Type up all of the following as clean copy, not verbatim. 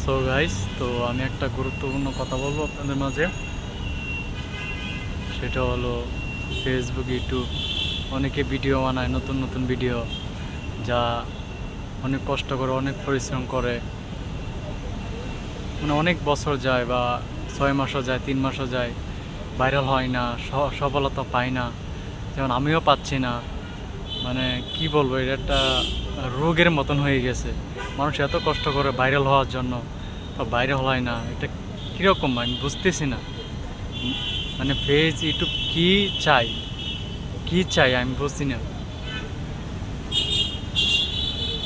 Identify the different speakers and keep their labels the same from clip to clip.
Speaker 1: So guys, তো আমি একটা গুরুত্বপূর্ণ কথা বলবো আপনাদের মাঝে। সেটা হলো ফেসবুক, ইউটিউব, অনেকে ভিডিও বানায়, নতুন নতুন ভিডিও, যা অনেক কষ্ট করে, অনেক পরিশ্রম করে, মানে অনেক বছর যায় বা 6 মাসও যায়, 3 মাসও যায়, ভাইরাল হয় না, সফলতা পায় না। যেমন আমিও পাচ্ছি না। মানে কি বলবো, এটা একটা রোগের মতন হয়ে গেছে। মানুষ এত কষ্ট করে ভাইরাল হওয়ার জন্য, তো ভাইরাল হয় না। এটা কীরকম আমি বুঝতেছি না। মানে ফেস, ইউটিউব কি চাই, কি চাই আমি বুঝছি না।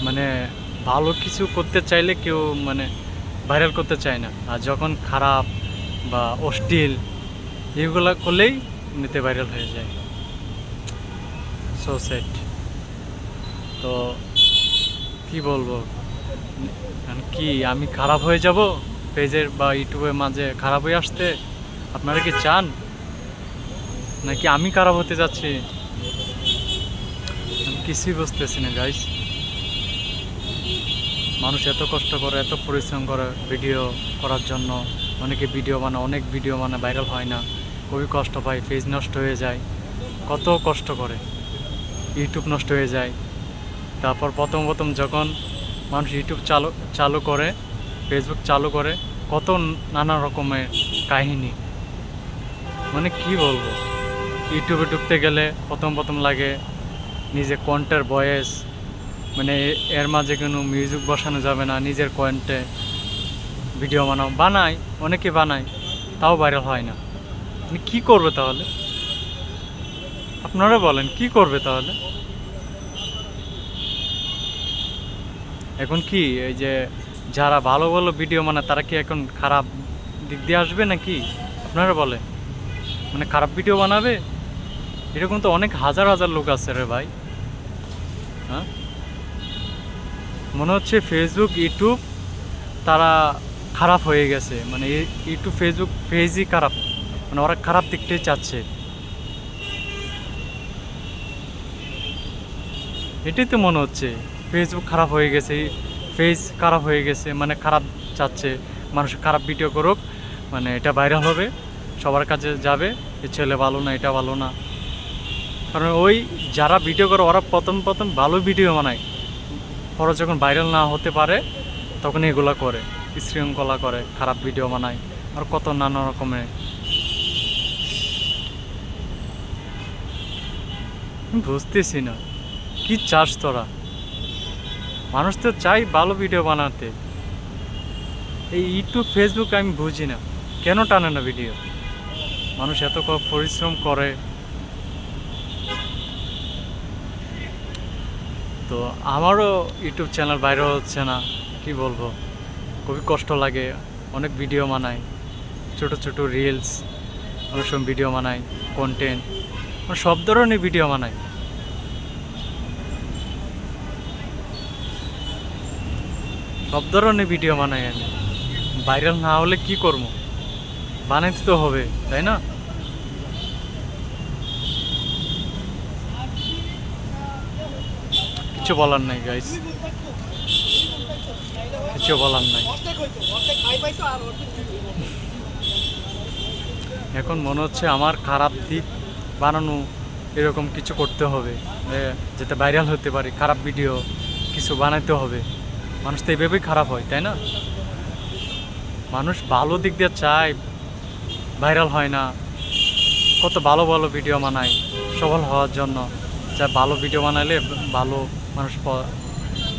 Speaker 1: মানে ভালো কিছু করতে চাইলে কেউ মানে ভাইরাল করতে চায় না, আর যখন খারাপ বা অশ্লীল এগুলো করলেই এমনিতে ভাইরাল হয়ে যায়। So set. তো কি বলবো, কি আমি খারাপ হয়ে যাব পেজের বা ইউটিউবের মাঝে, খারাপ হয়ে আসতে? আপনারা কি চান, নাকি আমি খারাপ হতে যাচ্ছি? আমি কিছুই বুঝতেছি না গাইস। মানুষ এত কষ্ট করে, এত পরিশ্রম করে ভিডিও করার জন্য। অনেকে ভিডিও বানায়, অনেক ভিডিও বানায়, ভাইরাল হয় না, খুবই কষ্ট পায়, পেজ নষ্ট হয়ে যায়। কত কষ্ট করে ইউটিউব নষ্ট হয়ে যায়। তারপর প্রথম প্রথম যখন মানুষ ইউটিউব চালু করে, ফেসবুক চালু করে, কত নানা রকমের কাহিনী, মানে কি বলবো। ইউটিউবে ঢুকতে গেলে প্রথম প্রথম লাগে নিজে কন্টের ভয়েস, মানে এর মাঝে কোনো মিউজিক বসানো যাবে না, নিজের কন্টে ভিডিও বানায়, অনেকে বানায়, তাও ভাইরাল হয় না। মানে কী করবে তাহলে? আপনারা বলেন কি করবে তাহলে? এখন কি এই যে যারা ভালো ভালো ভিডিও বানায়, তারা কি এখন খারাপ দিক দিয়ে আসবে নাকি? আপনারা বলেন, মানে খারাপ ভিডিও বানাবে? এরকম তো অনেক হাজার হাজার লোক আছে রে ভাই। হ্যাঁ, মনে হচ্ছে ফেসবুক, ইউটিউব তারা খারাপ হয়ে গেছে। মানে ইউটিউব, ফেসবুক পেজই খারাপ, মানে ওরা খারাপ দিকটাই চাচ্ছে। এটাই তো মনে হচ্ছে, ফেসবুক খারাপ হয়ে গেছে, পেজ খারাপ হয়ে গেছে, মানে খারাপ চাচ্ছে। মানুষ খারাপ ভিডিও করুক, মানে এটা ভাইরাল হবে, সবার কাছে যাবে, এ ছেলে ভালো না, এটা ভালো না। কারণ ওই যারা ভিডিও করে, ওরা প্রথম প্রথম ভালো ভিডিও বানায়, পরে যখন ভাইরাল না হতে পারে তখন এগুলো করে, বিশৃঙ্খলা করে, খারাপ ভিডিও বানায়, আর কত নানা রকমের। আমি বুঝতেছি না কি চাস তোরা। মানুষ তো চাই ভালো ভিডিও বানাতে। এই ইউটিউব, ফেসবুক আমি বুঝি না কেন টানে না ভিডিও। মানুষ এত পরিশ্রম করে। তো আমারও ইউটিউব চ্যানেল ভাইরাল হচ্ছে না, কি বলবো, খুবই কষ্ট লাগে। অনেক ভিডিও বানাই, ছোট ছোট রিলস, অনেক সময় ভিডিও বানাই, কন্টেন্ট, সব ধরনের ভিডিও বানাই। সব ধরনের ভিডিও বানাই আমি। ভাইরাল না হলে কি করবো? বানাইতে তো হবে, তাই না? কিছু বলার নাই গাইস, কিছু বলার নাই। এখন মনে হচ্ছে আমার খারাপ দিক বানানো, এরকম কিছু করতে হবে, যাতে ভাইরাল হতে পারি। খারাপ ভিডিও কিছু বানাইতে হবে। মানুষ তো এইভাবেই খারাপ হয়, তাই না? মানুষ ভালো দিক দিয়ে চায়, ভাইরাল হয় না। কত ভালো ভালো ভিডিও বানায় সফল হওয়ার জন্য, যা ভালো ভিডিও বানাইলে ভালো মানুষ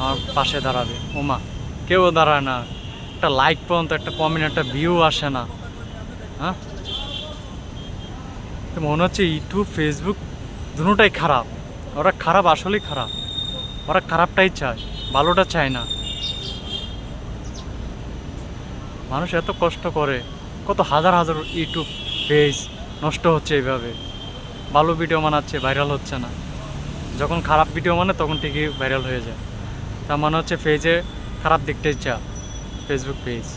Speaker 1: আমার পাশে দাঁড়াবে। ওমা, কেউ দাঁড়ায় না, একটা লাইক পর্যন্ত, একটা কমেন্ট, একটা ভিউ আসে না। হ্যাঁ, তো মনে হচ্ছে ইউটিউব, ফেসবুক দুটোটাই খারাপ। ওরা খারাপ, আসলেই খারাপ। ওরা খারাপটাই চায়, ভালোটা চায় না। মানুষ এত কষ্ট করে, কত হাজার হাজার ইউটিউব পেজ নষ্ট হচ্ছে এইভাবে। ভালো ভিডিও বানাচ্ছে, ভাইরাল হচ্ছে না। যখন খারাপ ভিডিও মানে তখন ঠিকই ভাইরাল হয়ে যায়। তার মানে হচ্ছে পেজে খারাপ দিকটাই চা, ফেসবুক পেজ।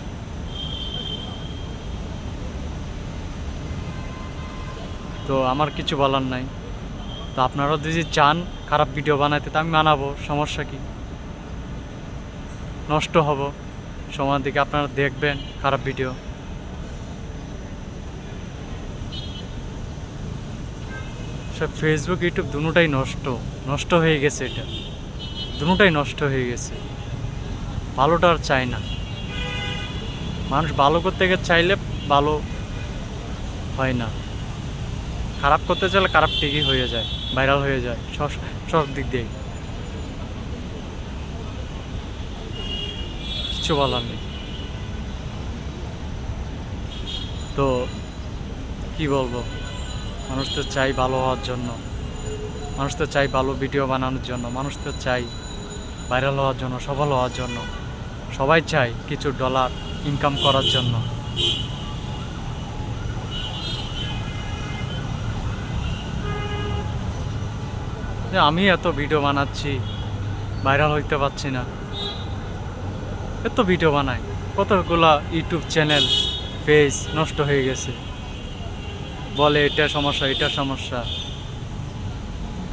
Speaker 1: তো আমার কিছু বলার নাই। তো আপনারাও যদি চান খারাপ ভিডিও বানাইতে, তো আমি বানাবো, সমস্যা কি? নষ্ট হব, সময়ের দিকে আপনারা দেখবেন খারাপ ভিডিও। সব ফেসবুক ইউটিউব দুটোটাই নষ্ট হয়ে গেছে। এটা দুটোটাই নষ্ট হয়ে গেছে। ভালোটা আর চাই না। মানুষ ভালো করতে গিয়ে চাইলে ভালো হয় না, খারাপ করতে চাইলে খারাপ ঠিকই হয়ে যায়, ভাইরাল হয়ে যায় সব সব দিক দিয়ে। কিছু বলার নেই। তো কি বলবো, মানুষ তো চাই ভালো হওয়ার জন্য, মানুষ তো চাই ভালো ভিডিও বানানোর জন্য, মানুষ তো চাই ভাইরাল হওয়ার জন্য, সফল হওয়ার জন্য। সবাই চায় কিছু ডলার ইনকাম করার জন্য। যে আমি এত ভিডিও বানাচ্ছি, ভাইরাল হইতে পারছি না, এত ভিডিও বানাই, কতগুলা ইউটিউব চ্যানেল পেজ নষ্ট হয়ে গেছে, বলে এটা সমস্যা এটা সমস্যা।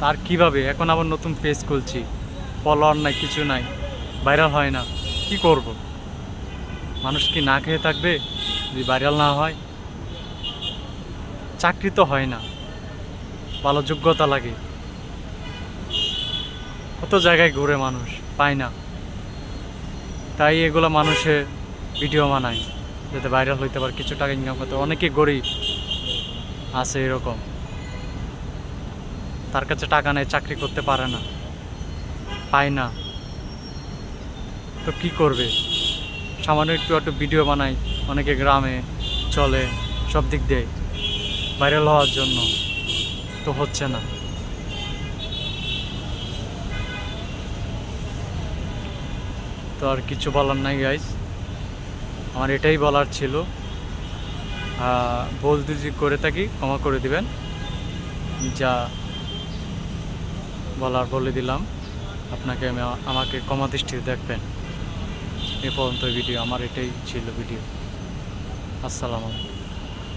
Speaker 1: তার কিভাবে এখন আবার নতুন পেজ খুলছি, ফলোয়ার নাই কিছু নাই, ভাইরাল হয় না, কি করব? মানুষ কি না খেয়ে থাকবে যদি ভাইরাল না হয়? চাকরি তো হয় না, ভালো যোগ্যতা লাগে, কত জায়গায় ঘুরে মানুষ পায় না। তাই এগুলো মানুষে ভিডিও বানায় যাতে ভাইরাল হইতে পারে, কিছু টাকা ইনকাম করতে। অনেকে গরিব আছে এরকম, তার কাছে টাকা নেই, চাকরি করতে পারে না, পায় না, তো কি করবে? সামান্য একটু একটু ভিডিও বানাই, অনেকে গ্রামে চলে সব দিক দিয়ে ভাইরাল হওয়ার জন্য, তো হচ্ছে না। তো আর কিছু বলার নাই গাইজ, আমার এটাই বলার ছিল। ভুল যদি করে থাকি ক্ষমা করে দিবেন, যা বলার বলে দিলাম আপনাকে। আমাকে ক্ষমা দৃষ্টিতে দেখবেন। এ পর্যন্ত ভিডিও আমার এটাই ছিল ভিডিও। আসসালামু আলাইকুম।